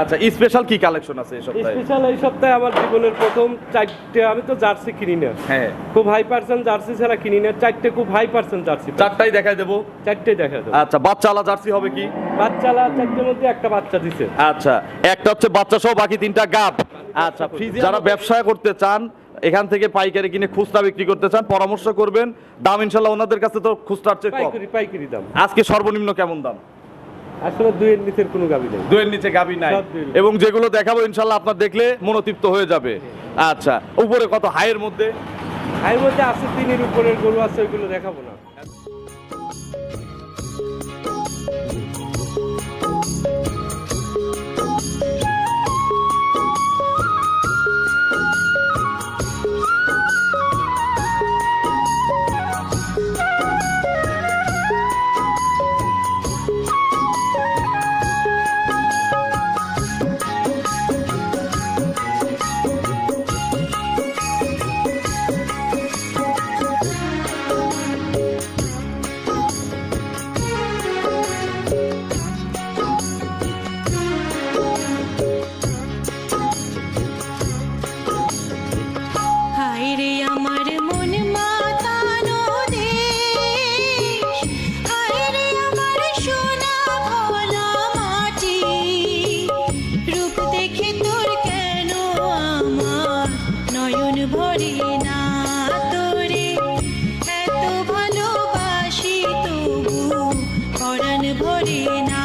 আচ্ছা, স্পেশাল কি কালেকশন আছে এই সপ্তাহে? স্পেশাল এই সপ্তাহে আমার জীবনের প্রথম 4টে, আমি তো জার্সি কিনি না, হ্যাঁ, খুব হাই পার্সেন্ট জার্সি ছাড়া কিনি না, 4টে খুব হাই পার্সেন্ট জার্সি, 4টাই দেখাই দেবো। 4টে দেখা যাবে। আচ্ছা, বাচ্চাওয়ালা জার্সি হবে কি? বাচ্চালা 4টের মধ্যে একটা বাচ্চা দিছে। আচ্ছা, একটা হচ্ছে বাচ্চা সহ, বাকি 3টা গাব। আচ্ছা, যারা ব্যবসা করতে চান, এখান থেকে পাইকারি কিনে খুচরা বিক্রি করতে চান, পরামর্শ করবেন। দাম ইনশাল্লাহ ওনাদের কাছে তো খুচরার চেয়ে কম। পাইকারি দাম আজকে সর্বনিম্ন কেমন দাম? আসলে 2 এর নিচের কোনো গাবি নেই, 2 এর নিচে গাবি নাই, সব 2 এর। এবং যেগুলো দেখাবো ইনশাল্লাহ আপনার দেখলে মনোতৃপ্ত হয়ে যাবে। আচ্ছা, উপরে কত হাইয়ের মধ্যে? এর মধ্যে আছে 3 এর উপরের গরু আছে, ওইগুলো দেখাবো না। হায়রে আমার মন মাতানো দেশ, হায়রে আমার সোনা ভোলা মাটি, রূপ দেখে তোর কেন আমার নয়ন ভরে না, তোরে এত ভালোবাসি তবু পরাণ ভরে না।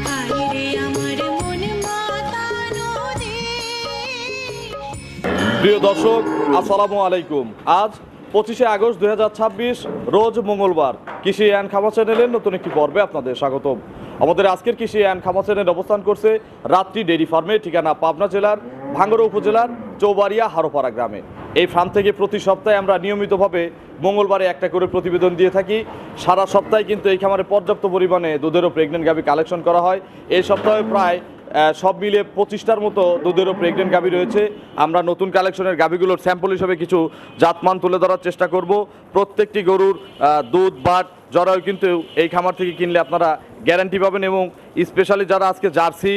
হায়রে আমার মন মাতানো দেশ। প্রিয় দর্শক, আসসালামু আলাইকুম। আজ 25শে আগস্ট 2026, রোজ মঙ্গলবার। কৃষি অ্যান্ড খামার চ্যানেলের নতুন একটি পর্বে আপনাদের স্বাগতম। আমাদের আজকের কৃষি অ্যান্ড খামার চ্যানেল অবস্থান করছে রাত্রি ডেইরি ফার্মে, ঠিকানা পাবনা জেলার ভাঙ্গুড়া উপজেলার চৌবাড়িয়া হারোপাড়া গ্রামে। এই ফার্ম থেকে প্রতি সপ্তাহে আমরা নিয়মিতভাবে মঙ্গলবারে একটা করে প্রতিবেদন দিয়ে থাকি। সারা সপ্তাহে কিন্তু এই খামারে পর্যাপ্ত পরিমাণে দুধেরও প্রেগনেন্ট গাভী কালেকশন করা হয়। এই সপ্তাহে প্রায় সব মিলে 25টার মতো দুধেরও প্রেগনেন্ট গাভী রয়েছে। আমরা নতুন কালেকশনের গাভীগুলোর স্যাম্পল হিসেবে কিছু জাতমান তুলে ধরার চেষ্টা করব। প্রত্যেকটি গরুর দুধ বাট জরায়ু কিন্তু এই খামার থেকে কিনলে আপনারা গ্যারান্টি পাবেন, এবং স্পেশালি যারা আজকে জার্সি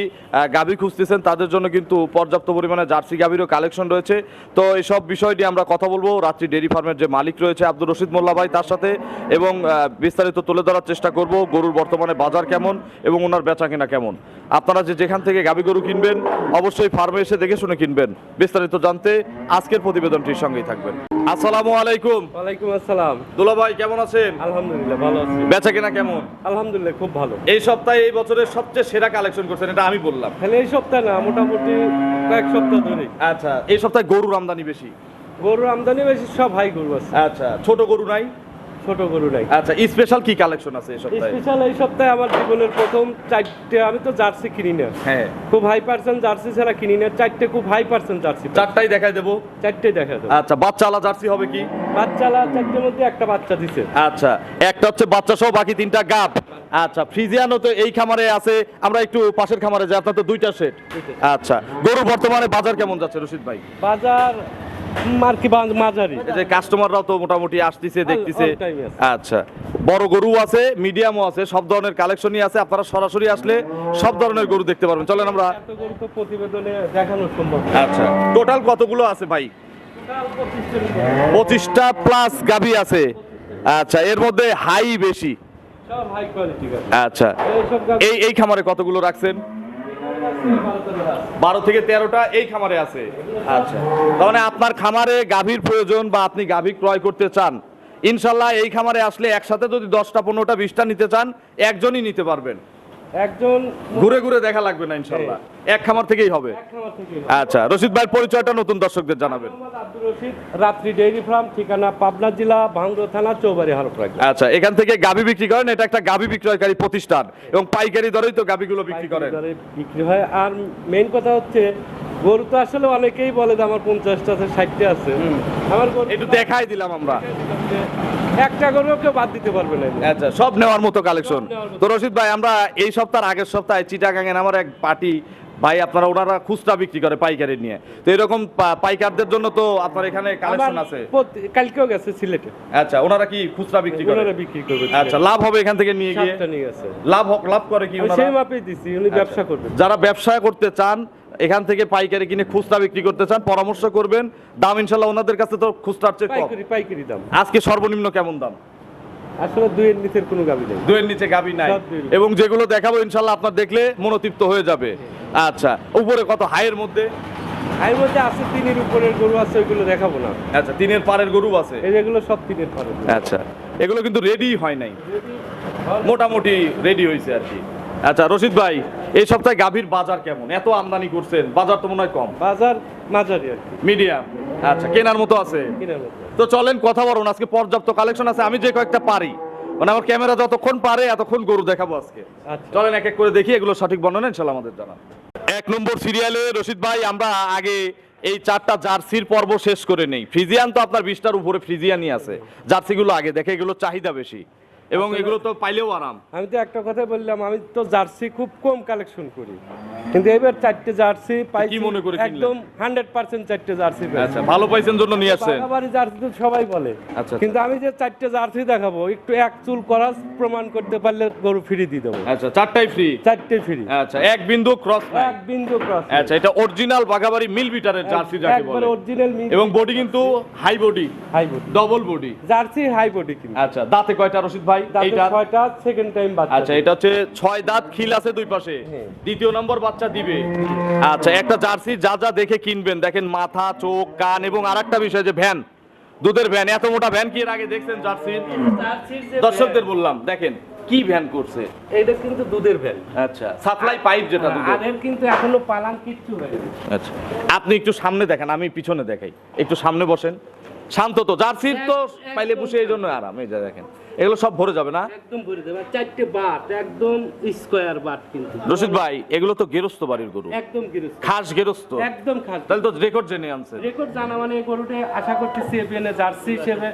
গাভী খুঁজতেছেন তাদের জন্য কিন্তু পর্যাপ্ত পরিমাণে জার্সি গাভীরও কালেকশন রয়েছে। তো এইসব বিষয় নিয়ে আমরা কথা বলবো রাত্রি ডেইরি ফার্মের যে মালিক রয়েছে আব্দুর রশিদ মোল্লা ভাই, তার সাথে, এবং বিস্তারিত তুলে ধরার চেষ্টা করব গরুর বর্তমানে বাজার কেমন এবং ওনার বেচা কেনা কেমন। আপনারা যেখান থেকে গাভী গরু কিনবেন অবশ্যই ফার্মে এসে দেখে শুনে কিনবেন। বিস্তারিত জানতে আজকের প্রতিবেদনটির সঙ্গেই থাকবেন। আসসালামু আলাইকুম। ওয়ালাইকুম আসসালাম। দুলা ভাই কেমন আছেন? আলহামদুলিল্লাহ ভালো আছি। বেচা কেনা কেমন? আলহামদুলিল্লাহ খুব ভালো। এই সপ্তাহে এই বছরের সবচেয়ে সেরা কালেকশন করছেন, এটা আমি বললাম। তাহলে এই সপ্তাহে না, মোটামুটি কয়েক সপ্তাহ ধরে আচ্ছা, এই সপ্তাহে গরুর আমদানি বেশি? গরুর আমদানি বেশি, সব হাই গরু আছে, আচ্ছা, ছোট গরু নাই? ছোট গরু নাই। আচ্ছা, স্পেশাল কি কালেকশন আছে এই সপ্তাহে? স্পেশাল এই সপ্তাহে আমার জীবনের প্রথম 4টে, আমি তো জার্সি কিনি না, হ্যাঁ, খুব হাই পার্সেন্ট জার্সি ছাড়া কিনি না, 4টে খুব হাই পার্সেন্ট জার্সি, 4টাই দেখাই দেবো। 4টে দেখা যাবে। আচ্ছা, বাচ্চাওয়ালা জার্সি হবে কি? বাচ্চালা 4টের মধ্যে একটা বাচ্চা দিছে। আচ্ছা, একটা হচ্ছে বাচ্চা সহ, বাকি 3টা গাব। আচ্ছা, ফ্রিজিয়ানও তো এই খামারে আছে। আমরা একটু পাশের খামারে যাই, আপনার তো 2টা সেট। আচ্ছা, গরু বর্তমানে বাজার কেমন যাচ্ছে রশিদ ভাই? বাজার মাঝারি। এই যে কাস্টমাররাও তো মোটামুটি আসতেছে, দেখতেছে। all time আছে। আচ্ছা, বড় গরু আছে, মিডিয়ামও আছে, সব ধরনের কালেকশনই আছে। আপনারা সরাসরি আসলে সব ধরনের গরু দেখতে পারবেন। চলেন আমরা। এত গরু তো প্রতিবেদনে দেখানো সম্ভব না। আচ্ছা, টোটাল কতগুলো আছে ভাই? 25টা প্লাস গাভী আছে। আচ্ছা, এর মধ্যে হাই বেশি? সব হাই কোয়ালিটি গাভী। আচ্ছা, এইসব গাভী এই খামারে কতগুলো রাখছেন? 12 থেকে 13টা এই খামারে আছে। আচ্ছা, তার মানে আপনার খামারে গাভীর প্রয়োজন বা আপনি গাভী ক্রয় করতে চান, ইনশাল্লাহ এই খামারে আসলে একসাথে যদি 10টা 15টা 20টা নিতে চান একজনই নিতে পারবেন। একজন ঘুরে ঘুরে দেখা লাগবে না ইনশাল্লাহ, এক খামার থেকেই হবে। এক খামার থেকে। আচ্ছা, রশিদ ভাইয়ের পরিচয়টা নতুন দর্শকদের জানাবেন। মোহাম্মদ আব্দুর রশিদ, রাত্রি ডেইরি ফার্ম, ঠিকানা পাবনা জেলা ভাঙ্গুড়া থানা চৌবাড়ি হারোপাড়া। আচ্ছা, এখান থেকে গাভী বিক্রি করেন, এটা একটা গাভী বিক্রয়কারী প্রতিষ্ঠান, এবং পাইকারি দরেই তো গাভীগুলো বিক্রি করেন। দরে বিক্রি হয়। আর মেইন কথা হচ্ছে গরু তো আসলে অনেকেই বলে যে আমার 50টা আছে, 60টা আছে। আমার গরু একটু দেখাই দিলাম আমরা। একটা গরু কেউ বাদ দিতে পারবে না। আচ্ছা, সব নেওয়ার মতো কালেকশন। সব নেওয়ার মতো। তো রশিদ ভাই, আমরা এই সপ্তাহের আগের সপ্তাহে চিটাগাঙের আমার এক পার্টি ভাই আপনারা ওনারা খুচরা বিক্রি করে পাইকারি নিয়ে, তো এরকম পাইকারদের জন্য তো আপনার এখানে কালেকশন আছে। কালকেও গেছে সিলেটে, আচ্ছা, ওনারা কি খুচরা বিক্রি করে? ওনারা বিক্রি করবে। আচ্ছা, লাভ হবে এখান থেকে নিয়ে গিয়ে? সাতটা নিয়ে গেছে। লাভ করে কি আমি ওনারা? সেই মাপেই দিছি, উনি ব্যবসা করবেন। যারা ব্যবসা করতে চান এখান থেকে পাইকারি কিনে খুচরা বিক্রি করতে চান, পরামর্শ করবেন। দাম ইনশাল্লাহ ওনাদের কাছে তো খুচরার চেয়ে কম। পাইকারি দাম। আজকে সর্বনিম্ন কেমন দাম? আসলে দুইয়ের নিচের কোনো গাবি নেই। দুইয়ের নিচে গাবি নাই, সব দুইয়ের। এবং যেগুলো দেখাবো ইনশাল্লাহ আপনার দেখলে মনোতৃপ্ত হয়ে যাবে। আচ্ছা, উপরে কত হাইয়ের মধ্যে? এর মধ্যে আছে 3-এর উপরের গরু আছে, ওইগুলো দেখাবো না। আচ্ছা, 3-এর পারের গরু আছে। এই যেগুলো সব 3-এর পারের। আচ্ছা, এগুলো কিন্তু রেডি হয় নাই, মোটামুটি রেডি হয়েছে আর কি। আচ্ছা রশিদ ভাই, এই সপ্তাহে গাভীর বাজার কেমন? এত আমদানি করছেন, বাজার তো মনে হয় কম। বাজার মাঝারি আর কি, মিডিয়াম। আচ্ছা, কেনার মতো আছে? কিনার মতো। তো চলেন কথা বলুন, আজকে পর্যাপ্ত কালেকশন আছে। আমি যে কয়েকটা পারি, মানে আমার ক্যামেরা যতক্ষণ পারে এতক্ষণ গরু দেখাবো আজকে। আচ্ছা। চলেন এক এক করে দেখি, এগুলো সঠিক বর্ণনা ইনশাল্লাহ আমাদের জানা। 1 নম্বর সিরিয়ালে রশিদ ভাই, আমরা আগে এই 4টা জার্সির পর্ব শেষ করে নেই। ফ্রিজিয়ান তো আপনার 20টার উপরে ফ্রিজিয়ানই আছে। জার্সিগুলো আগে দেখে, এগুলো চাহিদা বেশি এবং এগুলো তো পাইলেও আরাম। আমি তো একটা কথা বললাম, আমি তো জার্সি খুব কম কালেকশন করি, কিন্তু এবার 4টে জার্সি পাইছি। কি মনে করে কিনলেন? একদম 100% 4টে জার্সি পাইছি। আচ্ছা, ভালো পাইছেন জন্য নিয়ে আসছেন। বাগাবাড়ি জার্সি তো সবাই বলে। আচ্ছা। কিন্তু আমি যে 4টে জার্সি দেখাবো, একটু এক চুল করাস প্রমাণ করতে পারলে গরু ফ্রি দিয়ে দেবো। আচ্ছা, 4টাই ফ্রি? 4টে ফ্রি। আচ্ছা, এক বিন্দু ক্রস নাই? এক বিন্দু ক্রস। আচ্ছা, এটা অরিজিনাল বাগাবাড়ি মিল বিটারের জার্সি যাকে একবার বলে, অরিজিনাল এবং বডি কিন্তু high body, high body, double body jersey high body কিন্তু। আচ্ছা, দাঁতে কয়টা রশিদ ভাই? এইটা 6টা, সেকেন্ড টাইম বাচ্চা। আচ্ছা, এটা হচ্ছে 6 দাঁত, খিল আছে দুই পাশে, হ্যাঁ। দ্বিতীয় নম্বর বাচ্চা দিবে। আচ্ছা, একটা জার্সি যা যা দেখে কিনবেন, দেখেন মাথা, চোখ, কান, এবং আরেকটা বিষয় যে ভ্যান, দুধের ভ্যান। এত মোটা ভ্যান কি এর আগে দেখছেন জার্সির? জার্সির যে দর্শকদের বললাম, দেখেন কি ভ্যান করছে। এটা কিন্তু দুধের ভ্যান। আচ্ছা, সাপ্লাই পাইপ যেটা দুধের। আর এর কিন্তু এখনো পালান কিচ্ছু হয়নি। আচ্ছা, আপনি একটু সামনে দেখেন, আমি পিছনে দেখাই। একটু সামনে বসেন, শান্ত তো। জার্সির তো পাইলে পুষে এই জন্য আরাম। এই যে দেখেন, এগুলো সব ভরে যাবে না? একদম ভরে দেবে। 4টে বাট, একদম স্কয়ার বাট কিন্তু। রশিদ ভাই, এগুলো তো গেরস্ত বাড়ির গরু, একদম গিরস্ত, খাস গেরস্ত, একদম খাস। তাহলে তো রেকর্ড জেনে আনছে। রেকর্ড জানা মানে এই গরুটা আশা করতেছি এবিএন জার্সি হিসেবে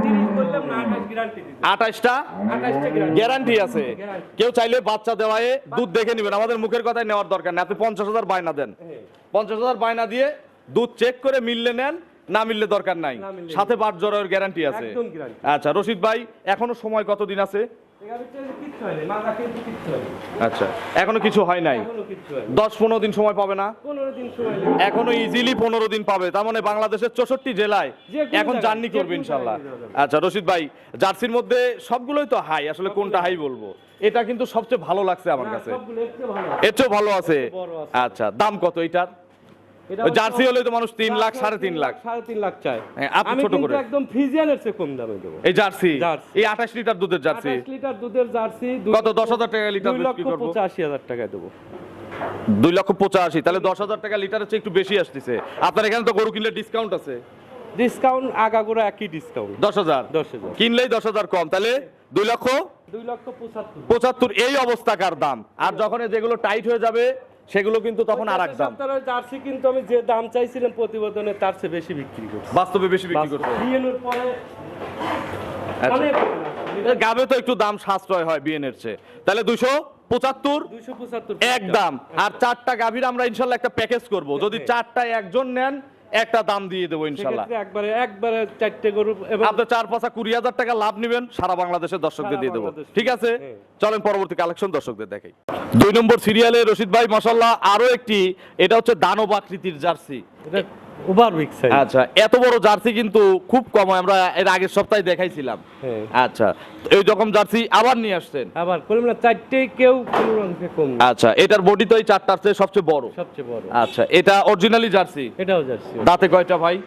30 বললাম না, 28 গ্যারান্টি দিতে। 28টা 28টা গ্যারান্টি। গ্যারান্টি আছে। Guarantee। কেউ চাইলে বাচ্চা দেওয়ায় দুধ দেখে নেবেন, আমাদের মুখের কথায় নেওয়ার দরকার নেই। আপনি 50,000 বায়না দেন, 50,000 বায়না দিয়ে দুধ চেক করে মিললে নেন, না মিললে দরকার নাই। না মিললে সাথে বাট জরায়ের গ্যারান্টি আছে। একদম guarantee। আচ্ছা রশিদ ভাই, এখনো সময় কতদিন আছে? কিচ্ছু হয়নি, মাথা কিন্তু কিচ্ছু হয়নি। আচ্ছা, এখনো কিছু হয় নাই। এখনো কিচ্ছু হয়নি। 10-15 দিন সময় পাবে না? 15 দিন সময় লাগবে। এখনো ইজিলি 15 দিন পাবে। তার মানে বাংলাদেশের 64 জেলায় যে কোনো এখন জায়গায়, জার্নি যে করবে কোনো ইনশাল্লাহ। জায়গায় নিয়ে যাওয়া আচ্ছা রশিদ ভাই, জার্সির মধ্যে সবগুলোই তো হাই, আসলে কোনটা হাই বলবো? এটা কিন্তু সবচেয়ে ভালো লাগছে আমার না, কাছে। সবগুলো একটু ভালো। এর চেয়েও ভালো আছে? বড় আছে। আচ্ছা, দাম কত এটার? এটা ওই জার্সি হলে তো মানুষ 3 লাখ, 3.5 লাখ। 3.5 লাখ চাই। হ্যাঁ, আপনি আমি ছোট কিন্তু করে। একদম ফ্রিজিয়ানের চেয়ে কম দামে দেবো। এই জার্সি, জার্সি। এই 28 লিটার দুধের জার্সি 28 লিটার দুধের জার্সি কত? 10,000 টাকা লিটার বিক্রি করবো। 2,85,000 টাকায় দেবো। 2,85,000, তাহলে 10,000 টাকা লিটারের চেয়ে একটু বেশি আসতেছে। আপনার এখানে তো গরু কিনলে ডিসকাউন্ট আছে? ডিসকাউন্ট আগাগোড়া একই ডিসকাউন্ট। 10,000 10,000 কিনলেই 10,000 কম, তাহলে 2,75,000 2,75,000 এই অবস্থাকার দাম। আর যখন যেগুলো টাইট হয়ে যাবে সেগুলো কিন্তু তখন আর এক দাম। জার্সি কিন্তু আমি যে দাম চাইছিলাম প্রতিবেদনে তার চেয়ে বেশি বিক্রি করছি। বাস্তবে বেশি বিক্রি করতে। বিএনএর পরে আচ্ছা, অনেক গাবে তো একটু দাম সাশ্রয় হয় বিএনের চেয়ে, তাহলে 275 275 একদম। আর 4টা গাভীর আমরা ইনশাল্লাহ একটা প্যাকেজ করব। যদি 4টা একজন নেন, একটা দাম দিয়ে দেবো ইনশাল্লাহ। সেক্ষেত্রে একবারে 4টে গরু এবং আপনি 4-5 20,000 টাকা লাভ নেবেন, সারা বাংলাদেশের দর্শকদের দিয়ে দেবো। বাংলাদেশ। ঠিক আছে, হ্যাঁ। চলেন পরবর্তী কালেকশন দর্শকদের দেখাই। 2 নম্বর সিরিয়ালে রশিদ ভাই মাশাআল্লাহ আরো একটি, এটা হচ্ছে দানব আকৃতির জার্সি। এটা ওভার বিগ সাইজ। আচ্ছা, এত বড় জার্সি কিন্তু খুব কম হয়, আমরা এর আগের সপ্তাহে দেখাইছিলাম। হ্যাঁ। আচ্ছা, এই রকম জার্সি আবার নিয়ে আসছেন? আবার বললাম না, 4টেই কেউ কোনো অংশে কম না। আচ্ছা, এটার বডি তো এই 4টার চেয়ে সবচেয়ে বড়। সবচেয়ে বড়। আচ্ছা, এটা অরিজিনালি জার্সি? এটাও জার্সি। দাঁতে কয়টা ভাই?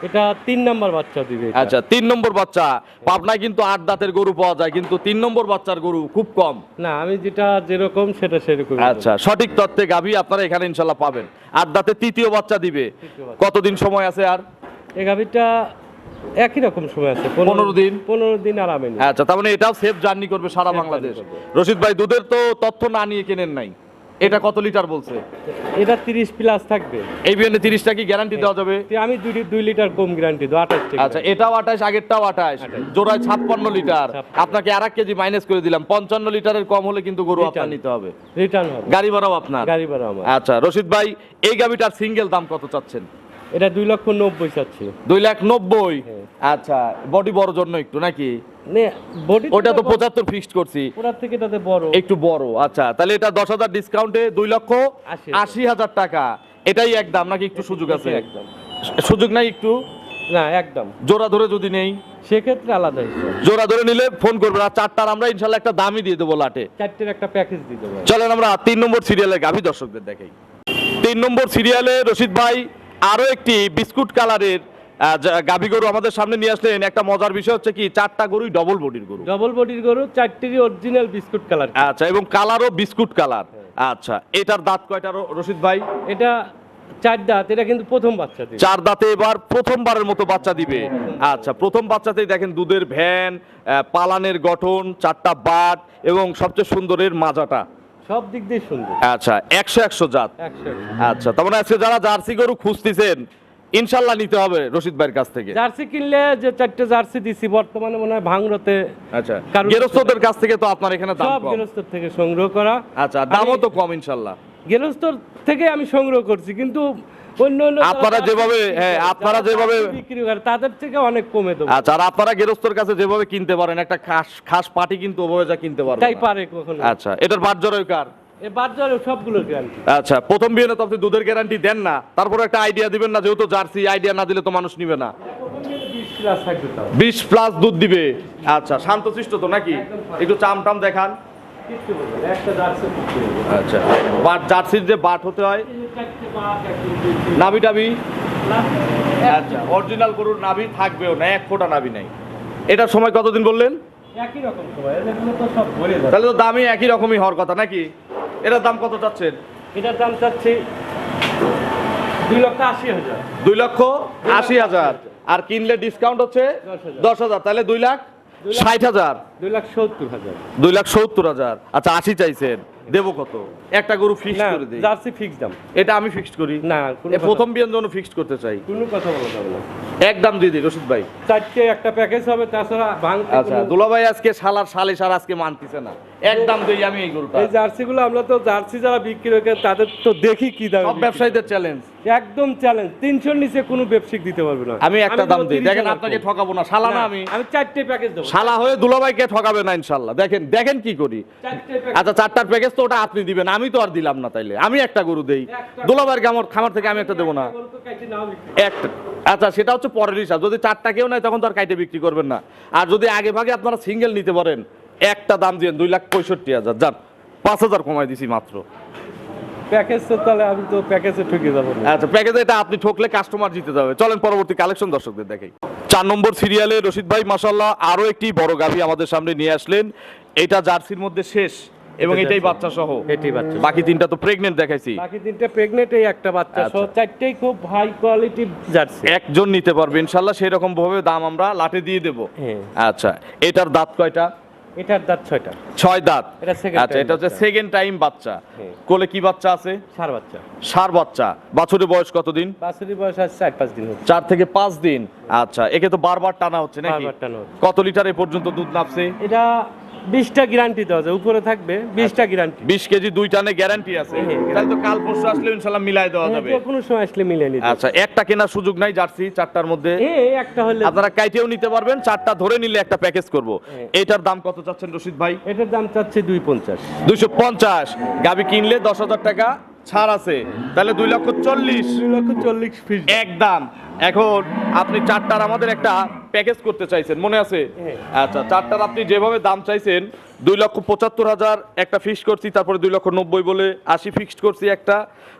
এটা 3 নাম্বার বাচ্চা দিবে এটা। আচ্ছা, 3 নম্বর বাচ্চা। পাবনায় কিন্তু 8 দাঁতের গরু পাওয়া যায়, কিন্তু 3 নম্বর বাচ্চার গরু খুব কম। না, আমি যেটা যেরকম সেটা সেরকম। আচ্ছা, সঠিক তথ্যে গাভী আপনারা এখানে ইনশাল্লাহ পাবেন। 8 দাঁতে তৃতীয় বাচ্চা দিবে। তৃতীয় বাচ্চা। কতদিন সময় আছে আর? এই গাভীটা একই রকম সময় আছে, 15 দিন। 15 দিন আরামে নেই। আচ্ছা, তার মানে এটাও সেফ জার্নি করবে সারা Safe বাংলাদেশ। journey করবে। রশিদ ভাই, দুধের তো তথ্য না নিয়ে কেনেন নাই? এটা কত লিটার বলছে? এটা 30 প্লাস থাকবে। এই বিয়ানে 30টা কি গ্যারান্টি দেওয়া যাবে? আমি 2 লিটার কম গ্যারান্টি দেবো, 28 টাকা। আচ্ছা, এটাও 28, আগেরটাও 28, জোড়ায় 56 লিটার। 56 আপনাকে আর 1 কেজি মাইনাস করে দিলাম, 55 লিটারের কম হলে কিন্তু গরু আপনার Return। নিতে হবে, রিটার্ন হবে, গাড়ি ভাড়াও আপনার। গাড়ি ভাড়া আমার। আচ্ছা রশিদ ভাই, এই গাবিটার সিঙ্গেল দাম কত চাচ্ছেন? এটা 2,90,000 চাচ্ছি। 2,90,000। হ্যাঁ। আচ্ছা, বডি বড় জন্য একটু নাকি? নে বডি ওটা তো 75 ফিক্সড করছি, ওটার থেকে এটাতে বড়। একটু বড়। আচ্ছা, তাহলে এটা 10,000 ডিসকাউন্টে 2,80,000 টাকা। এটাই একদম নাকি একটু সুযোগ আছে? একদম সুযোগ নাই একটু? না, একদম। জোড়া ধরে যদি নেই, সেক্ষেত্রে আলাদা হিসাব। জোড়া ধরে নিলে ফোন করবেন। আর চারটার আমরা ইনশাল্লাহ একটা দামই দিয়ে দেবো লাটে। 4টের একটা প্যাকেজ দিতে পারবো। চলেন আমরা 3 নম্বর সিরিয়ালে গাভী দর্শকদের দেখাই। 3 নম্বর সিরিয়ালে রশিদ ভাই আরো একটি বিস্কুট কালারের গাভী গরু আমাদের সামনে নিয়ে আসলেন। একটা মজার বিষয় হচ্ছে কি, 4টা গরুই ডবল বডির গরু। ডবল বডির গরু, 4টেরই অরিজিনাল বিস্কুট কালার। আচ্ছা, এবং কালারও বিস্কুট কালার। আচ্ছা, এটার দাঁত কয়টা রশিদ ভাই? এটা 4 দাঁত। এটা কিন্তু প্রথম বাচ্চা দিবে। 4 দাঁতে এবার প্রথমবারের মতো বাচ্চা দিবে। আচ্ছা, প্রথম বাচ্চাতেই দেখেন দুধের ভ্যান, পালানের গঠন, 4টা বাট এবং সবচেয়ে সুন্দরের মাজাটা। সব দিক দিয়ে সুন্দর। আচ্ছা, 100 জাত। 100। আচ্ছা, তার মানে আজকে যারা জার্সি গরু খুঁজতেছেন ইনশাল্লাহ নিতে হবে রশিদ ভাইয়ের কাছ থেকে। জার্সি কিনলে যে 4টে জার্সি দিছি বর্তমানে মনে হয় ভাঙরতে। আচ্ছা, কারণ- গেরস্থদের কাছ থেকে তো আপনার এখানে দাম সব কম। গেরস্তর থেকে সংগ্রহ করা। আচ্ছা, দামও তো কম ইনশাল্লাহ। গেরস্তর থেকে আমি সংগ্রহ করছি, কিন্তু অন্য অন্য আপনারা যেভাবে- হ্যাঁ, আপনারা যেভাবে- বিক্রি করে তাদের থেকে অনেক কমে দেবো। আচ্ছা, আর আপনারা গেরস্থর কাছে যেভাবে কিনতে পারেন, একটা খাস পাটি কিন্তু ওভাবে যা কিনতে পারবেন তাই না। পারে কখনো। আচ্ছা, এটার বাদ জরায়ু কার? এ বাদ যাওয়ার সবগুলোর গ্যারান্টি। আচ্ছা, প্রথম বিয়ে তো আপনি দুধের গ্যারান্টি দেন না, তারপরে একটা আইডিয়া দিবেন না, যেহেতু জার্সি, আইডিয়া না দিলে তো মানুষ নিবে না। 20 প্লাস থাকবে তাও। 20 প্লাস দুধ দিবে। আচ্ছা, শান্তশিষ্ট তো নাকি? একটু চামটাম দেখান। কিচ্ছু বলবে না, একটা জার্সি কিচ্ছু বলবে না। আচ্ছা, বাট জার্সির যে বাট হতে হয়, এই যে 4টে বাট, 1 2 3 4 নাভি টাভি। লাস্ট আচ্ছা, অরিজিনাল গরুর নাভি থাকবেও না, 1 ফোঁটা নাভি নাই। এটার সময় কতদিন বললেন? একই রকম সবাই, এগুলো তো সব ভরে যাবে। তাহলে তো দামই একই রকমই হওয়ার কথা নাকি? এটার দাম কত চাচ্ছেন? এটার দাম চাচ্ছি 2,80,000। 2,80,000। আর কিনলে ডিসকাউন্ট হচ্ছে 10,000। 10,000, তাহলে 2,60,000। 2,70,000। 2,70,000। আচ্ছা, 80 চাইছেন, দেবো কত? একটা গরু ফিক্স না, করে দিই। জার্সি ফিক্স দাম। এটা আমি ফিক্সড করি না, কোনো এ কথা- প্রথম বিয়ের জন্য ফিক্সড করতে চাই। কোনো কথা বলা যাবে না। একদম দিয়ে দিই রশিদ ভাই। 4টে একটা প্যাকেজ হবে, তাছাড়া ভাঙতে আচ্ছা, কোনো- দুলা ভাই আজকে সালিশ আর আজকে মানতেছে না, একদম দেই আমি এই গরুটা। এই জার্সিগুলো আমরা তো জার্সি যারা বিক্রি করে তাদের তো দেখি কি দাম। সব ব্যবসায়ীদের চ্যালেঞ্জ। একদম চ্যালেঞ্জ, 300-র নিচে কোনো ব্যবসায়িক দিতে পারবে না। আমি একটা দাম দেবো দিই, দেখেন 30,000 আপনাকে কম। ঠকাবো না, শালা না না, আমি। আমি 4টে প্যাকেজ দেবো। শালা হয়ে দুলাভাইকে ঠকাবে না ইনশাল্লাহ। দেখেন কি করি। 4টে প্যাকেজ। আচ্ছা, 4টার প্যাকেজ তো ওটা আপনি দিবেন, আমি তো আর দিলাম না। তাইলে আমি একটা গরু দেই, দুলাভাইয়ের খামার থেকে আমি একটা দেবো না। গরু তো কাইটে নাও বিক্রি। একটা। আচ্ছা, সেটা হচ্ছে পরের হিসাব। যদি 4টা কেউ নাই তখন তো আর কাইটে বিক্রি করবেন না। আর যদি আগে ভাগে আপনারা সিঙ্গেল নিতে পারেন, একটা দাম দিয়ে 2,65,000। যান, 5,000 কমাই দিছি মাত্র। প্যাকেজ তো তাহলে আমি তো প্যাকেজে ঠকে যাবো না। আচ্ছা, প্যাকেজে এটা আপনি ঠকলে কাস্টমার জিতে যাবে। চলেন পরবর্তী কালেকশন দর্শকদের দেখাই। 4 নম্বর সিরিয়ালে রশিদ ভাই মাশাআল্লাহ আরো একটি বড় গাভী আমাদের সামনে নিয়ে আসলেন। এটা জার্সির মধ্যে শেষ এবং এটা এটাই জার্সি। বাচ্চা সহ। এটাই বাচ্চা। বাকি 3টা তো প্রেগনেন্ট দেখাইছি। বাকি 3টে প্রেগনেন্ট, এই একটা বাচ্চা আচ্ছা। সহ 4টেই খুব হাই কোয়ালিটি জার্সি। একজন নিতে পারবে ইনশাআল্লাহ, সেই রকম ভাবে দাম আমরা লাটে দিয়ে দেব। হ্যাঁ। আচ্ছা, এটার দাঁত কয়টা? এটার দাঁত 6টা। 6 দাঁত। এটা second আচ্ছা, time এটা হচ্ছে বাচ্চা। সেকেন্ড টাইম বাচ্চা। হ্যাঁ। কোলে কি বাচ্চা আছে? সার বাচ্চা। ষাঁড় বাচ্চা। বাছুরের বয়স কতদিন? বাছুরি বয়স আছে 4-5 দিন হচ্ছে। 4 থেকে 5 দিন। আচ্ছা, একে তো বারবার টানা হচ্ছে নাকি? বারবার টানা হচ্ছে। কত লিটার এ পর্যন্ত দুধ নাপছে? এটা 20টা গ্যারান্টি দেওয়া যায়, উপরে থাকবে 20টা গ্যারান্টি। 20 কেজি 2 টানে গ্যারান্টি আছে। হ্যাঁ, তাহলে তো কাল পরশু আসলে ইনশাআল্লাহ মিলাই দেওয়া যাবে। কোনো সময় আসলে মিলে নিতে। আচ্ছা, একটা কেনার সুযোগ নাই জার্সি 4টার মধ্যে? এই একটা হলে আপনারা কাইটেও নিতে পারবেন, 4টা ধরে নিলে একটা প্যাকেজ করব। হ্যাঁ। এটার দাম কত চাচ্ছেন রশিদ ভাই? এটার দাম চাচ্ছে 250। 250। গাবি কিনলে 10,000 টাকা ছাড় আছে, তাহলে 2,40,000 2,40,000 ফিস। একদম। এখন আপনি 4টার আমাদের একটা প্যাকেজ করতে চাইছেন, মনে আছে? হ্যাঁ। আচ্ছা, 4টার আপনি যেভাবে দাম চাইছেন 2,75,000 একটা ফিক্স করছি, তারপরে 2,90,000 বলে 80 ফিক্সড করছি একটা,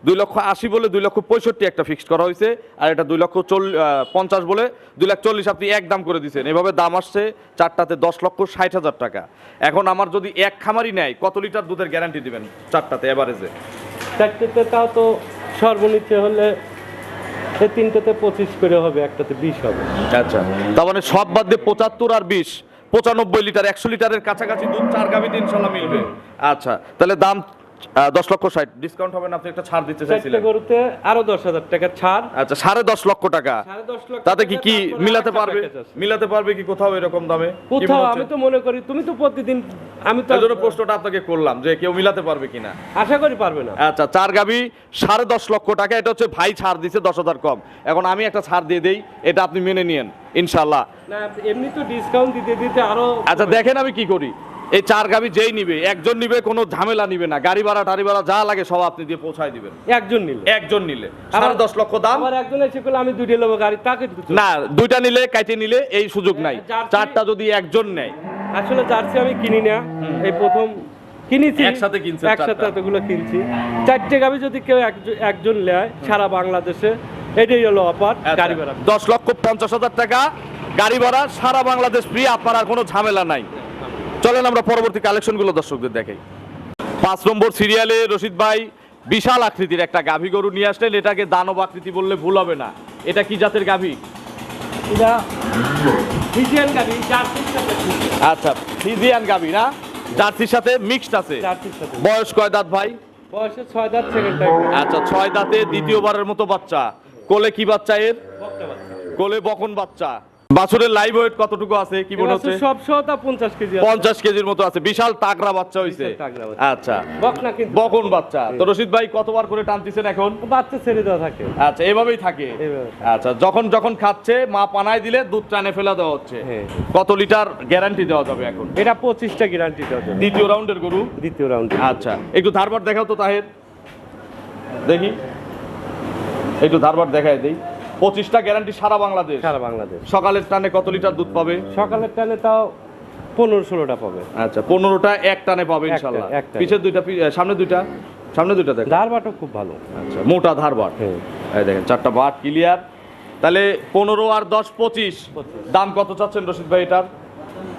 2,80,000 বলে 2,65,000 একটা ফিক্সড করা হয়েছে, আর এটা 2,50,000 বলে 2,40,000 আপনি এক দাম করে দিয়েছেন। এভাবে দাম আসছে 4টাতে 10,60,000 টাকা। এখন আমার যদি এক খামারি নেয়, কত লিটার দুধের গ্যারান্টি দিবেন 4টাতে এভারেজে? 4টেতে তাও তো সর্বনিচ্চ হলে এই 3টেতে 25 করে হবে, একটাতে 20 হবে। আচ্ছা, তার মানে সব বাদ দিয়ে 75 আর 20 95 লিটার, 100 লিটারের কাছাকাছি দুধ 4 গাভিতে ইনশাল্লাহ মিলবে। আচ্ছা, তাহলে দাম 10,60,000 ডিসকাউন্ট হবে না, আপনি একটা ছাড় দিতে চারটে চাইছিলেন। গরুতে আরো 10,000 টাকা ছাড়। আচ্ছা 10.5 টাকা, 10.5 লক্ষ তাতে কি টাকা, কি তারপরে মিলাতে আরেকটা পারবে? package আছে। মিলাতে পারবে কি কোথাও এরকম দামে? কি মনে কোথাও হচ্ছে? আমি তো মনে করি, তুমি তো প্রতিদিন, আমি তো এই জন্য প্রশ্নটা আপনাকে করলাম যে কেউ মিলাতে পারবে কিনা। আশা করি পারবে না। আচ্ছা 4 গাবি 10.5 লক্ষ টাকা, এটা হচ্ছে ভাই ছাড় দিছে 10,000 কম, এখন আমি একটা ছাড় দিয়ে দেই, এটা আপনি মেনে নিয়েন ইনশাল্লাহ। না এমনি তো ডিসকাউন্ট দিতে দিতে আরো। আচ্ছা দেখেন আমি কি করি, এই 4 গাবি যেই নিবে, একজন নিবে, কোনো ঝামেলা নিবে না, গাড়ি ভাড়া টাড়ি ভাড়া যা লাগে সব আপনি দিয়ে পৌঁছায় দিবেন। একজন নিলে, একজন নিলে আমার- 10.5 লক্ষ দাম। আমার একজন এসে করলে আমি দুইটা নেবো গাড়ি, তাকে দুটো। না, দুইটা নিলে কাইটে নিলে এই সুযোগ নাই, জার্সি- 4টা যদি একজন নেয়। আসলে জার্সি আমি কিনি না, এই প্রথম কিনেছি। একসাথে কিনছেন একসাথে চারটা? এতগুলো কিনছি। 4টে গাবি যদি কেউ একজন নেয় সারা বাংলাদেশে, এটাই হলো অফার। গাড়ি ভাড়া 10,50,000 টাকা গাড়ি ভাড়া, সারা বাংলাদেশ ফ্রি, আপনার আর কোনো ঝামেলা নাই। চলেন আমরা পরবর্তী কালেকশনগুলো দর্শকদের দেখাই। 5 নম্বর সিরিয়ালে রশিদ ভাই বিশাল আকৃতির একটা গাভী গরু নিয়ে আসলেন, এটাকে দানব আকৃতি বললে ভুল হবে না। এটা কি জাতের গাভী? এটা ফ্রিজিয়ান গাড়ি, জার্সির সাথে ফ্রিজিয়ান। আচ্ছা ফ্রিজিয়ান গাভী না, জার্সির সাথে মিক্সড আছে। জার্সির সাথে। বয়স কয় দাঁত ভাই? বয়সে 6 দাঁত, সেকেন্ড টাইম। আচ্ছা 6 দাঁতে দ্বিতীয়বারের মতো বাচ্চা। কোলে কি বাচ্চা এর? কোলে বকন বাচ্চা। বাছুরের লাইভ ওয়েট কতটুকু আছে কি মনে হচ্ছে? সব সহতা 50 কেজি আছে। 50 কেজির মতো আছে, বিশাল তাগড়া বাচ্চা হইছে। বিশাল তাগড়া বাচ্চা। আচ্ছা বকনা কিন্তু বকন বাচ্চা। তো রশিদ ভাই কতবার করে টানতেছেন এখন? বাচ্চা ছেড়ে দেওয়া থাকে। আচ্ছা এভাবেই থাকে। এভাবে। আচ্ছা যখন যখন খাচ্ছে মা পানায় দিলে দুধ টানে ফেলা দেওয়া হচ্ছে। হ্যাঁ। কত লিটার গ্যারান্টি দেওয়া যাবে এখন? এটা 25টা গ্যারান্টি দেওয়া যাবে। দ্বিতীয় রাউন্ডের গরু। দ্বিতীয় রাউন্ডে। আচ্ছা একটু ধারবার দেখাও তো তাহের, দেখি একটু ধারবার দেখায় দেই। 25টা গ্যারান্টি সারা বাংলাদেশ। সারা বাংলাদেশ। সকালের টানে কত লিটার দুধ পাবে? সকালের টানে তাও 15-16টা পাবে। আচ্ছা 15টা এক টানে পাবে এক টানে, ইনশাআল্লাহ। এক টানে। পিছের দুইটা সামনে দুইটা দেখো। ধারবাটও খুব ভালো। আচ্ছা মোটা ধারবার। হ্যাঁ। এই দেখেন 4টা বাট ক্লিয়ার। তাহলে 15 আর 10 25। দাম কত চাচ্ছেন রশিদ ভাই এটার?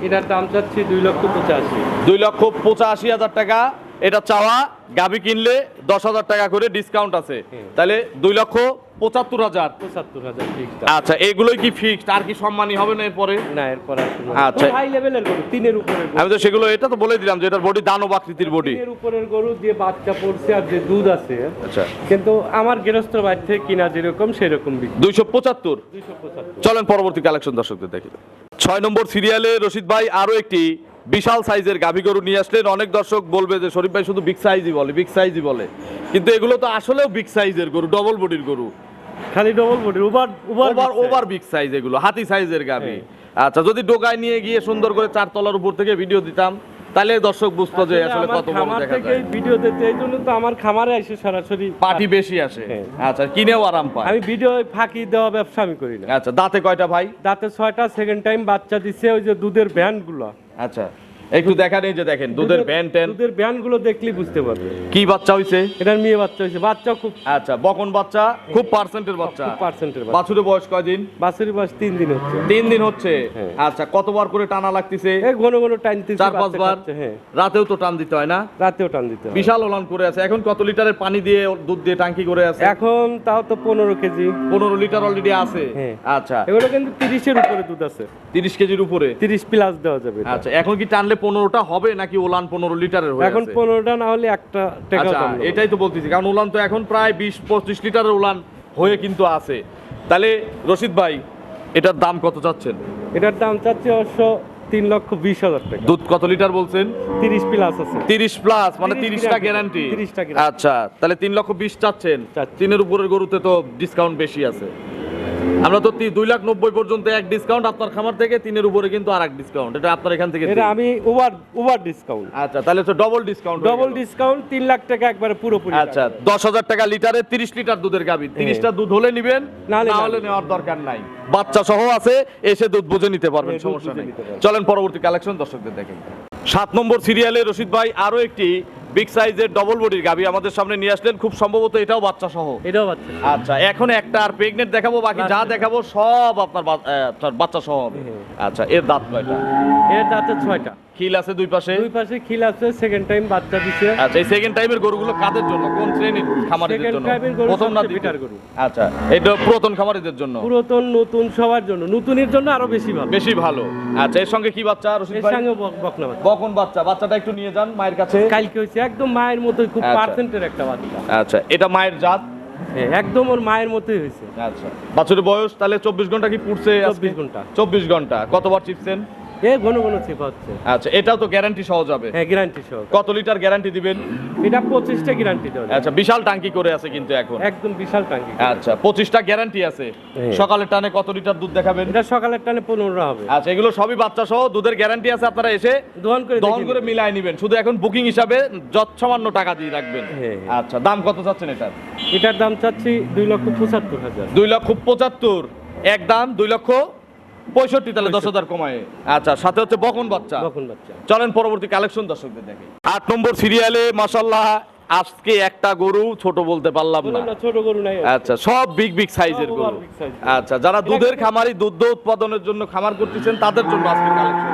এটার দাম চাচ্ছি 2,85,000। 2,85,000 টাকা এটা চাওয়া। গাভী কিনলে 10,000 টাকা করে ডিসকাউন্ট আছে, তাহলে 2,75,000। 75,000 ফিক্সড। আচ্ছা এগুলোই কি ফিক্সড, আর কি সম্মানী হবে না এরপরে? না এরপর আসলে আচ্ছা। হাই লেভেলের গরু, 3-এর উপরের গরু। আমি তো সেগুলো এটা তো বলে দিলাম যে এটার বডি দানব আকৃতির বডি। 3-এর উপরের গরু দিয়ে বাচ্চা পড়ছে আর যে দুধ আছে, আচ্ছা কিন্তু আমার গৃহস্থ বাড়ি থেকে কিনা যেরকম সেরকম বিক্রি। 275। 275। চলেন পরবর্তী কালেকশন দর্শকদের দেখি। 6 নম্বর সিরিয়ালে রশিদ ভাই আরো একটি বিশাল সাইজের গাভী গরু নিয়ে আসলেন। অনেক দর্শক বলবে যে শরীফ ভাই শুধু বিগ সাইজই বলে, বিগ সাইজই বলে, কিন্তু এগুলো তো আসলেও বিগ সাইজের গরু, ডবল বডির গরু, খালি double body, over big size, এগুলো হাতি সাইজের গাভী। আচ্ছা যদি ডোগায় নিয়ে গিয়ে সুন্দর করে 4 তলার উপর থেকে ভিডিও দিতাম তাহলে দর্শক বুঝতো যে আসলে কত বড় খামার দেখা থেকে যায়। ভিডিও দিতে, এই জন্য তো আমার খামারে এসে সরাসরি পাটি বেশি আসে। হ্যাঁ। আচ্ছা কিনেও আরাম পায়। আমি ভিডিও ফাঁকি দেওয়া ব্যবসা আমি করি না। আচ্ছা দাঁতে কয়টা ভাই? দাঁতে 6টা, সেকেন্ড টাইম বাচ্চা দিছে। ওই যে দুধের ভ্যান গুলো, আচ্ছা একটু দেখান, এই যে দেখেন দুধের ভ্যান ট্যান। দুধের ভ্যান গুলো দেখলেই বুঝতে পারবে কি বাচ্চা হইছে? এটার মেয়ে বাচ্চা হয়েছে। বাচ্চা খুব আচ্ছা বকন বাচ্চা, খুব পার্সেন্টের বাচ্চা। পার্সেন্টের বাছুরের বয়স কয়দিন? বাছুরি বয়স 3 দিন হচ্ছে। 3 দিন হচ্ছে। হ্যাঁ। আচ্ছা কতবার করে টানা লাগতেছে? এই ঘন ঘন টানতে 4-5 বার। হ্যাঁ, রাতেও তো টান দিতে হয় না? রাতেও টান দিতে হয়। বিশাল ওলান করে আছে। এখন কত লিটারের পানি দিয়ে দুধ দিয়ে টাঙ্কি করে আছে? এখন তাও তো 15 কেজি। 15 লিটার অলরেডি আছে। হ্যাঁ। আচ্ছা এগুলো কিন্তু 30-এর উপরে দুধ আছে। 30 কেজির উপরে। 30 প্লাস দেওয়া যাবে এটা। আচ্ছা এখন কি টানলে 15টা হবে নাকি ওলান 15 লিটারের হয়ে এখন আছে? 15টা না হলে একটা টাকা আচ্ছা দাম নেবে। এটাই তো বলতেছি, কারণ উলান তো এখন প্রায় 20-25 লিটারের উলান হয়ে কিন্তু আছে। তাহলে রশিদ ভাই এটার দাম কত চাচ্ছেন? এটার দাম চাচ্ছে অবশ্য 3,20,000 টাকা। দুধ কত লিটার বলছেন? 30 প্লাস আছে। 30 প্লাস মানে 30 30টা গ্যারান্টি। 30টা guarantee। আচ্ছা তাহলে 3,20,000 চাচ্ছেন। চাচ্ছি। 3-এর উপরের গরুতে তো ডিসকাউন্ট বেশি আছে। আমরা তো 2,90,000 পর্যন্ত এক ডিসকাউন্ট আপনার খামার থেকে, 3-এর উপরে কিন্তু আর এক ডিসকাউন্ট, এটা আপনার এখান থেকে এটা দিই। আমি ওভার ডিসকাউন্ট। আচ্ছা তাহলে তো double discount. Double discount 3 lakh টাকা একবারে পুরোপুরি। আচ্ছা 10,000 টাকা লিটারে 30 লিটার দুধের গাভী। 30টা দুধ হলে নিবেন, নাহলে না না। হলে নেওয়ার দরকার নাই। বাচ্চা সহ আছে, এসে দুধ বুঝে নিতে পারবেন, হ্যাঁ, দুধ সমস্যা বুঝে নেই। নিতে পারবেন। চলেন পরবর্তী কালেকশন দর্শকদের দেখেন। 7 নম্বর সিরিয়ালে রশিদ ভাই আরো একটি বিগ সাইজের ডবল বডির গাভী আমাদের সামনে নিয়ে আসলেন। খুব সম্ভবত এটাও বাচ্চা সহ। এটাও বাচ্চা। আচ্ছা এখন একটা আর প্রেগনেন্ট দেখাবো, বাকি যা দেখাবো সব আপনার বাচ্চা সহ হবে। হ্যাঁ। আচ্ছা এর দাঁত কয়টা? এর দাঁতে 6টা। খিল আছে দুই পাশে। দুই পাশে খিল আছে, সেকেন্ড টাইম বাচ্চা দিছে। আচ্ছা, এই সেকেন্ড টাইমের গরুগুলো কাদের জন্য, কোন শ্রেণীর খামারিদের সেকেন্ড জন্য? টাইমের গরু প্রথম না সবচেয়ে দ্বিতীয়? বেটার গরু। আচ্ছা, এটা পুরাতন খামারিদের জন্য পুরাতন নতুন সবার জন্য, নতুনের জন্য আরো বেশি ভালো। বেশি ভালো। আচ্ছা, এর সঙ্গে কি বাচ্চা রশিদ এর ভাই? সঙ্গে বকনা বাচ্চা। বকন বাচ্চা। বাচ্চাটা একটু নিয়ে যান মায়ের কাছে। কালকে হয়েছে একদম মায়ের মতোই, খুব আচ্ছা। পার্সেন্টের একটা বাচ্চা। আচ্ছা, এটা মায়ের জাত। হ্যাঁ, একদম ওর মায়ের মতোই হয়েছে। আচ্ছা, বাছুরের বয়স তাহলে 24 ঘন্টা কি পুড়ছে? 24 ঘন্টা। 24 ঘন্টা। কতবার চিপছেন? এ ঘন ঘন চেপা হচ্ছে। আচ্ছা, এটাও তো গ্যারান্টি সহ যাবে? হ্যাঁ, গ্যারান্টি সহ। কত লিটার গ্যারান্টি দিবেন? এটা 25টা গ্যারান্টি দেওয়া। আচ্ছা, বিশাল টাঙ্কি করে আছে কিন্তু এখন। একদম বিশাল টাঙ্কি। আচ্ছা, 25টা গ্যারান্টি আছে। হ্যাঁ। সকালের টানে কত লিটার দুধ দেখাবেন? এটা সকালের টানে 15 হবে। আচ্ছা, এগুলো সবই বাচ্চা সহ দুধের গ্যারান্টি আছে, আপনারা এসে দহন করে দহন করে মিলাই নেবেন। শুধু এখন বুকিং হিসাবে যৎসামান্য টাকা দিয়ে রাখবেন। হ্যাঁ। আচ্ছা, দাম কত চাচ্ছেন এটার? এটার দাম চাচ্ছি 2,75,000। 2,75,000। একদম 2,65,000, তাহলে 10,000 কমায়। আচ্ছা, সাথে হচ্ছে বকন বাচ্চা। তখন বাচ্চা। চলেন পরবর্তী কালেকশন দর্শকদের দেখে। 8 নম্বর সিরিয়ালে মাশাআল্লাহ আজকে একটা গরু ছোট বলতে পারলাম না। বললাম না, ছোট গরু নাই। আচ্ছা, সব বিগ বিগ সাইজের সব গরু। big size। আচ্ছা, যারা দুধের খামারি, দুধ উৎপাদনের জন্য খামার করতেছেন তাদের জন্য আজকে কালেকশন।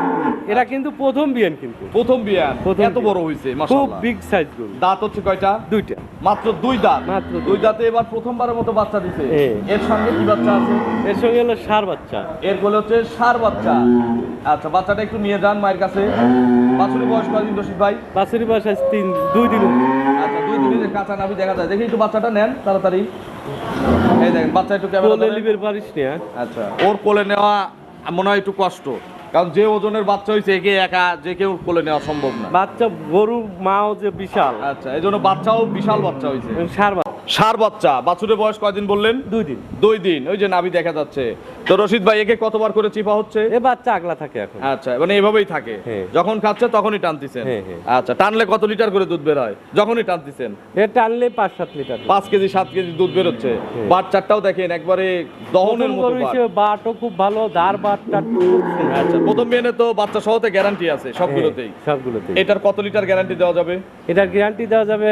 এরা কিন্তু প্রথম বিয়ান, কিন্তু প্রথম বিয়ান, প্রথম এত বিয়ান। বড় হইছে খুব মাশাআল্লাহ। বিগ সাইজ গরু। দাঁত হচ্ছে কয়টা? দুইটা। মাত্র 2 দাঁত। মাত্র দুই দুই দাঁতে এবার প্রথমবারের মতো বাচ্চা দিছে। হ্যাঁ। এর সঙ্গে কি বাচ্চা আছে? এর সঙ্গে হলো ষাঁড় বাচ্চা। এর কোলে হচ্ছে ষাঁড় বাচ্চা। আচ্ছা, বাচ্চাটা একটু নিয়ে যান মায়ের কাছে। বাছুরের বয়স কয়দিন রশিদ ভাই? বাছুরি বয়স আজ 2 দিন। আচ্ছা, 2 দিনের কাঁচা নাভি দেখা যায়। দেখি একটু বাচ্চাটা নেন তাড়াতাড়ি। এই দেখেন, বাচ্চা একটু ক্যামেরা কোলে ধরেন। লিবের পারিস না। আচ্ছা, ওর কোলে নেওয়া মনে হয় একটু কষ্ট, কারণ যে ওজনের বাচ্চা হয়েছে একে একা যে কেউ কোলে নেওয়া সম্ভব না। বাচ্চা গরু মাও যে বিশাল। আচ্ছা, এই জন্য বাচ্চাও বিশাল বাচ্চা হয়েছে। ষাঁড় বাচ্চা। ষাঁড় বাচ্চা। বাছুরের বয়স কয়দিন বললেন? 2 দিন। 2 দিন। ওই যে নাভি দেখা যাচ্ছে। তো রশিদ ভাই, একে কতবার করে চিপা হচ্ছে? এ বাচ্চা আগলা থাকে এখন। আচ্ছা, মানে এভাবেই থাকে? হ্যাঁ। যখন খাচ্ছে তখনই টানতেছেন? হ্যাঁ, হ্যাঁ। আচ্ছা, টানলে কত লিটার করে দুধ বের হয় যখনই টানতেছেন? এ টানলে 5-7 লিটার। 5 কেজি 7 কেজি দুধ বেরোচ্ছে। হ্যাঁ। বাচ্চাটাও দেখেন একবারে দহনের মতো গরু বাট। হিসেবে বাটও খুব ভালো, ধার বাটটা খুব সুন্দর। আচ্ছা, প্রথম বিয়ানে তো বাচ্চা সহতে গ্যারান্টি আছে সবগুলোতেই। হ্যাঁ, সবগুলোতেই। এটার কত লিটার গ্যারান্টি দেওয়া যাবে? এটার গ্যারান্টি দেওয়া যাবে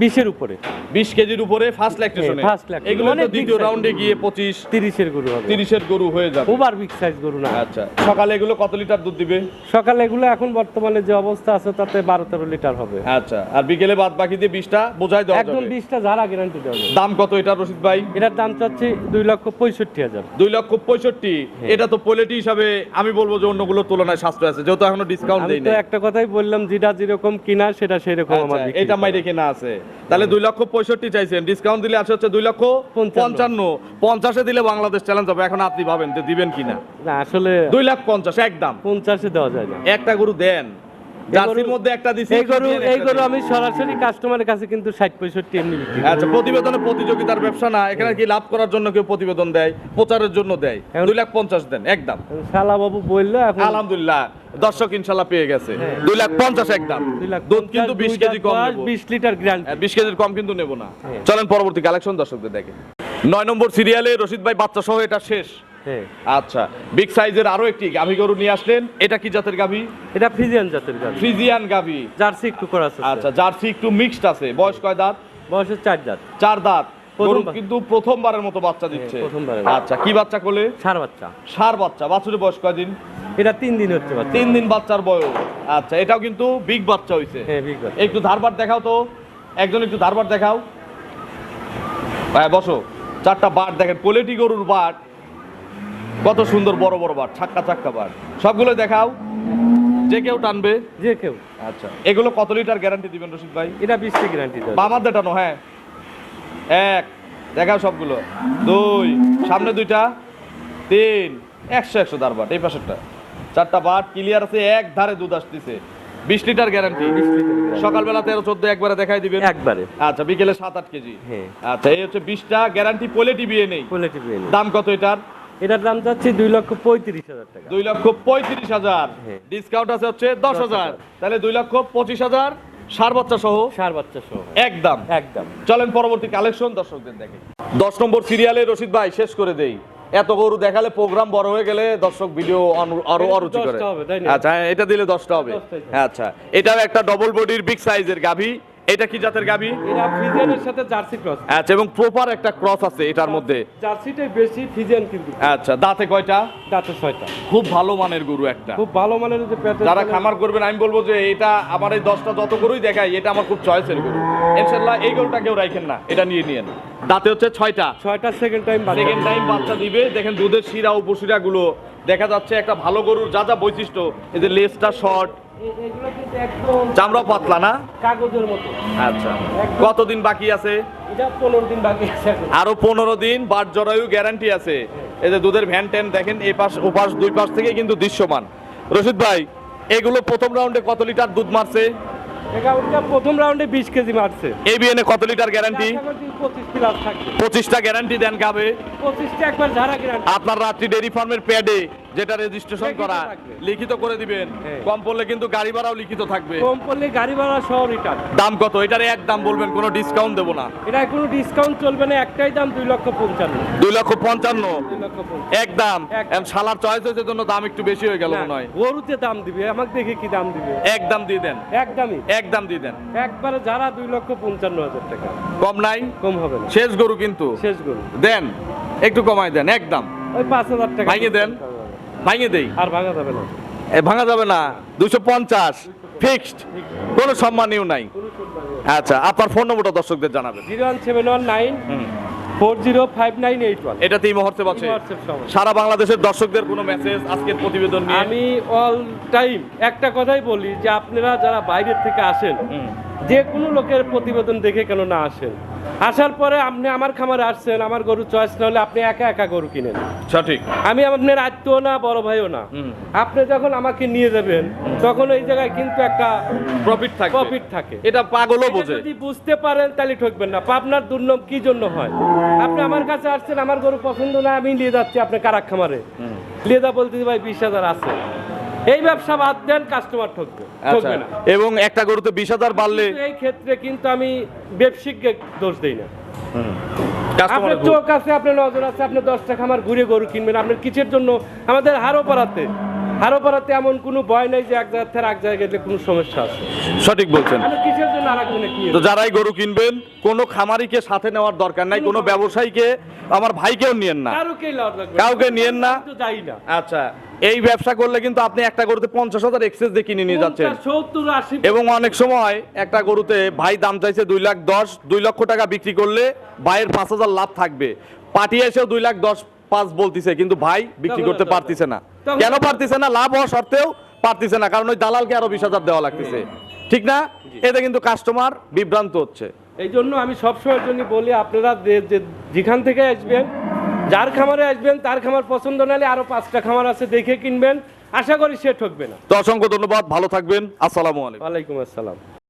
20-এর উপরে। 20 কেজির উপরে ফার্স্ট ল্যাকটেশনে। হ্যাঁ, first lactation। এগুলো তো অনেক big দ্বিতীয় size। রাউন্ডে গিয়ে 25 30-এর গরু হবে। 30-এর গরু হয়ে যাবে। ওভার বিগ সাইজ গরু না। আচ্ছা, সকালে এগুলো কত লিটার দুধ দিবে? সকালে এগুলো এখন বর্তমানে যে অবস্থা আছে তাতে 12-13 লিটার হবে। আচ্ছা, আর বিকেলে বাদ বাকি দিয়ে 20টা বোঝাই দেওয়া একদম যাবে। 20টা যারা গ্যারান্টি দেওয়া যাবে। দাম কত এটা রশিদ ভাই? এটার দাম চাচ্ছি 2,65,000। 2,65,000। এটা তো পোলেটি হিসাবে আমি বলবো যে অন্যগুলোর তুলনায় সাশ্রয় আছে, যেহেতু এখনো ডিসকাউন্ট আমি দেই তো না। একটা কথাই বললাম, যেটা যেরকম কিনা সেটা সেরকম আমার আচ্ছা, বিক্রি এটা করা। মাই রেখে না আছে। তাহলে 2,65,000 চাইছেন, ডিসকাউন্ট দিলে আসে হচ্ছে 2,55,000। 50-এ দিলে বাংলাদেশ চ্যালেঞ্জ হবে। এখন আপনি ভাবেন যে দিবেন কিনা। না, আসলে 2,50,000 একদম। 50-এ দেওয়া যায় না। একটা গরু দেন, জার্সির মধ্যে একটা দিছি। এই গরু আমি সরাসরি কাস্টমারের কাছে কিন্তু 60-65 এমনি বিক্রি করি। আচ্ছা, প্রতিবেদনে প্রতিযোগিতার ব্যবসা না, এখানে কি লাভ করার জন্য কেউ প্রতিবেদন দেয়, প্রচারের জন্য দেয়। এখন- 2,50,000 দেন একদম। শালা বাবু বললো এখন আলহামদুলিল্লাহ, দর্শক ইনশাল্লাহ পেয়ে গেছে। হ্যাঁ। 2,50,000 একদম। 2,50,000 দুধ কিন্তু 20 কেজি কম নেব। 20 লিটার গ্যারান্টি। 20 কেজির কম কিন্তু নেব না। হ্যাঁ। চলেন পরবর্তী কালেকশন দর্শকদের দেখে। 9 নম্বর সিরিয়ালে রশিদ ভাই বাচ্চা সহ এটা শেষ। হ্যাঁ, আচ্ছা, বিগ সাইজের আরো একটি গাভী গরু নিয়ে আসলেন। এটা কি জাতের গাভী? এটা ফ্রিজিয়ান জাতের গাভী। ফ্রিজিয়ান গাভী। জার্সি একটু করা আছে। আচ্ছা, জার্সি একটু মিক্সড আছে। বয়স কয় দাঁত? বয়সে 4 দাঁত। 4 দাঁত। গরু প্রথমবার। কিন্তু প্রথমবারের মতো বাচ্চা দিচ্ছে। প্রথমবারের। আচ্ছা, কি বাচ্চা কোলে? ষাঁড় বাচ্চা। ষাঁড় বাচ্চা। বাছুরের বয়স কয়দিন? এটা 3 দিন হচ্ছে বাচ্চা। 3 দিন বাচ্চার বয়স। আচ্ছা, এটাও কিন্তু বিগ বাচ্চা হইছে। হ্যাঁ, বিগ বাচ্চা। একটু ধারবার দেখাও তো, একজন একটু ধারবার দেখাও। ভাই বসো। 4টা বাট দেখেন, কোয়ালিটি গরুর বাট কত সুন্দর, বড় বড় বাট, ছাক্কা ছাক্কা বাট। সবগুলো দেখাও, যে কেউ টানবে। যে কেউ। আচ্ছা, এগুলো কত লিটার গ্যারান্টি দিবেন রশিদ ভাই? এটা 20 গ্যারান্টি দেওয়া। বামার দেটানো। হ্যাঁ, 1 দেখাও সবগুলো। 2 সামনে 2টা, 3 100 ধারবাট। এই পাশেরটা 4টা বাট ক্লিয়ার আছে, এক ধারে দুধ আসতেছে। 20 লিটার গ্যারান্টি। 20 litre guarantee। সকালবেলা 13-14 একবারে দেখাই দিবেন। একবারে। আচ্ছা, বিকেলে 7-8 কেজি। হ্যাঁ। আচ্ছা, এই হচ্ছে 20টা গ্যারান্টি, পোলেটি বিয়ে নেই। কোয়ালিটি বিয়ানি। দাম কত এটার? এটার দাম চাচ্ছি 2,35,000 টাকা। 2,35,000। হ্যাঁ। ডিসকাউন্ট আছে হচ্ছে 10,000। তাহলে 2,25,000 ষাঁড় বাচ্চা সহ ষাঁড় বাচ্চা সহ। একদম। একদম। চলেন পরবর্তী কালেকশন দর্শকদের দেখে। 10 নম্বর সিরিয়ালে রশিদ ভাই শেষ করে দেই। এত গরু দেখালে প্রোগ্রাম বড় হয়ে গেলে দর্শক ভিডিও আরো অরুচি করে। 10টা হবে, তাই না? আচ্ছা, এটা দিলে 10টা হবে। 10টাই হবে। আচ্ছা, এটাও একটা ডবল বডির বিগ সাইজের গাভী। এটা কি জাতের গাবি? এরা ফিজিয়ানের সাথে জার্সি ক্রস। আচ্ছা, এবং প্রপার একটা ক্রস আছে এটার মধ্যে। জার্সিটাই বেশি, ফিজিয়ান কিন্তু। আচ্ছা, দাঁতে কয়টা? দাঁতে 6টা। খুব ভালো মানের গরু একটা। খুব ভালো মানের যে প্যাটার্ন। যারা খামার করবেন আমি বলবো যে এটা আমার এই 10টা যত গরুই দেখাই এটা আমার খুব চয়েসের গরু। ইনশাআল্লাহ এই গরুটা কেউ রাখেন না, এটা নিয়ে নিয়েন। দাঁতে হচ্ছে 6টা। 6টা সেকেন্ড টাইম বাচ্চা দিবে। দেখেন দুধের শিরা উপশিরা গুলো দেখা যাচ্ছে। একটা ভালো গরুর যা যা বৈশিষ্ট্য, এই যে লেজটা শর্ট, এগুলো কিন্তু একদম চামড়া পাতলা না? কাগজের মতো। আচ্ছা, কতদিন বাকি আছে? এটা 15 দিন বাকি আছে। আরো 15 দিন বাট জরায়ু গ্যারান্টি আছে। এই যে দুধের ভ্যান ট্যান দেখেন, এই পাশ ও পাশ দুই পাশ থেকে কিন্তু দৃশ্যমান। রশিদ ভাই, এগুলো প্রথম রাউন্ডে কত লিটার দুধ মারছে? এটা প্রথম রাউন্ডে 20 কেজি মারছে। এবিএনে কত লিটার গ্যারান্টি? 25 প্লাস থাকবে। 25টা গ্যারান্টি দেন গাবে। 25টা একবার ঝাড়া গ্যারান্টি। আপনার রাত্রি ডেইরি ফার্মের প্যাডে যেটা রেজিস্ট্রেশন লিখিত করা থাকবে। লিখিত করে দিবেন। হ্যাঁ। কম পড়লে কিন্তু গাড়ি ভাড়াও লিখিত থাকবে। কম পড়লে গাড়ি ভাড়া সহ রিটার্ন। দাম কত? এটার এক দাম বলবেন, কোনো ডিসকাউন্ট দেবো না। এটা কোনো ডিসকাউন্ট চলবে না, একটাই দাম 2,55,000। 2,55,000 2,55,000 এক দাম। এক। এখন শালার চয়েস হয়েছে জন্য দাম একটু বেশি হয়ে গেল না, মনে হয়। গরুতে দাম দিবে, আমাকে দেখে কি দাম দিবে? এক দাম দিয়ে দেন। একদমই এক দাম দিয়ে দেন। একবারে যারা 2,55,000 টাকা। কম নাই? কম হবে না, শেষ গরু কিন্তু। শেষ গরু। দেন, একটু কমায় দেন একদম। ওই 5,000 টাকা ভাঙিয়ে দেন। ভাঙিয়ে দেই। আর ভাঙা যাবে না। ভাঙা যাবে না। 250 ফিক্সড, কোনো সম্মানীয় নাই। আচ্ছা, আপনার ফোন নম্বরটা দর্শকদের জানাবেন। 01719 405981। এটাতে এই মুহূর্তে বসে WhatsApp সহ। সারা বাংলাদেশের দর্শকদের কোনো মেসেজ আজকের প্রতিবেদন নিয়ে? আমি অল টাইম একটা কথাই বলি যে আপনারা যারা বাইরের থেকে আসেন, যে কোনো লোকের প্রতিবেদন দেখে কেন না আসেন, আসার পরে আপনি আমার খামারে আসছেন, আমার গরু চয়েস না হলে আপনি একা একা গরু কিনেন। সঠিক। আমি আপনার আত্মীয় না, বড় ভাইও না। আপনি যখন আমাকে নিয়ে যাবেন তখন এই জায়গায় কিন্তু একটা প্রফিট থাকে। প্রফিট থাকে। এটা পাগলও এটা বোঝে। যদি বুঝতে পারেন তাহলে ঠকবেন না। পাবনার দুর্নাম কি জন্য হয়? আপনি আমার কাছে আসছেন, আমার গরু পছন্দ না, আমি নিয়ে যাচ্ছি আপনি কারাক খামারে। নিয়ে যা বলতে ভাই 20,000 আছে, এই ব্যবসা বাদ দেন, কাস্টমার ঠকবে। আচ্ছা, ঠকবে না। এবং একটা গরুতে 20,000 বাড়লে কিন্তু এই ক্ষেত্রে কিন্তু আমি ব্যবসায়িককে দোষ দেই না। কাস্টমার আপনার চোখ আছে, আপনার নজর আছে, আপনি 10টা খামার ঘুরে গরু কিনবেন। আপনার কিসের জন্য? আমাদের হারোপাড়াতে এমন কোনো ভয় নাই যে এক জায়গা থেকে এক জায়গায় গেলে কোনো সমস্যা আছে। সঠিক বলছেন। আপনি কিসের জন্য আরেকজনে কি? তো যারাই গরু কিনবেন, কোনো খামারিকে সাথে নেওয়ার দরকার নাই, কোনো ব্যবসায়ীকে, আমার ভাইকেও নিয়েন না, কারোকেই লওয়ার লাগবে না। কাউকে নিয়েন না। আমি তো যাই না। আচ্ছা, এই ব্যবসা করলে কিন্তু আপনি একটা গরুতে 50,000 এক্সেস দিয়ে কিনে নিয়ে যাচ্ছেন। 70, 80 এবং অনেক সময় একটা গরুতে ভাই দাম চাইছে 2,10,000, 2 লক্ষ টাকা বিক্রি করলে ভাইয়ের 5,000 লাভ থাকবে। পার্টি এসেও 2,10,500 বলতিছে, কিন্তু ভাই বিক্রি করতে পারতিছে না। কেন পারতিছে না? লাভ হওয়া সত্ত্বেও পারতিছে না, কারণ ওই দালালকে আরো 20,000 দেওয়া লাগতেছে। ঠিক না? এতে কিন্তু কাস্টমার বিভ্রান্ত হচ্ছে। এই জন্য আমি সবসময়ের জন্য বলি, আপনারা যেখান থেকে আসবেন, যার খামারে আসবেন, তার খামার পছন্দ না হলে আরো 5টা খামার আছে, দেখে কিনবেন। আশা করি সে ঠকবে না। তো অসংখ্য ধন্যবাদ, ভালো থাকবেন। আসসালামু আলাইকুম। ওয়ালাইকুম আসসালাম।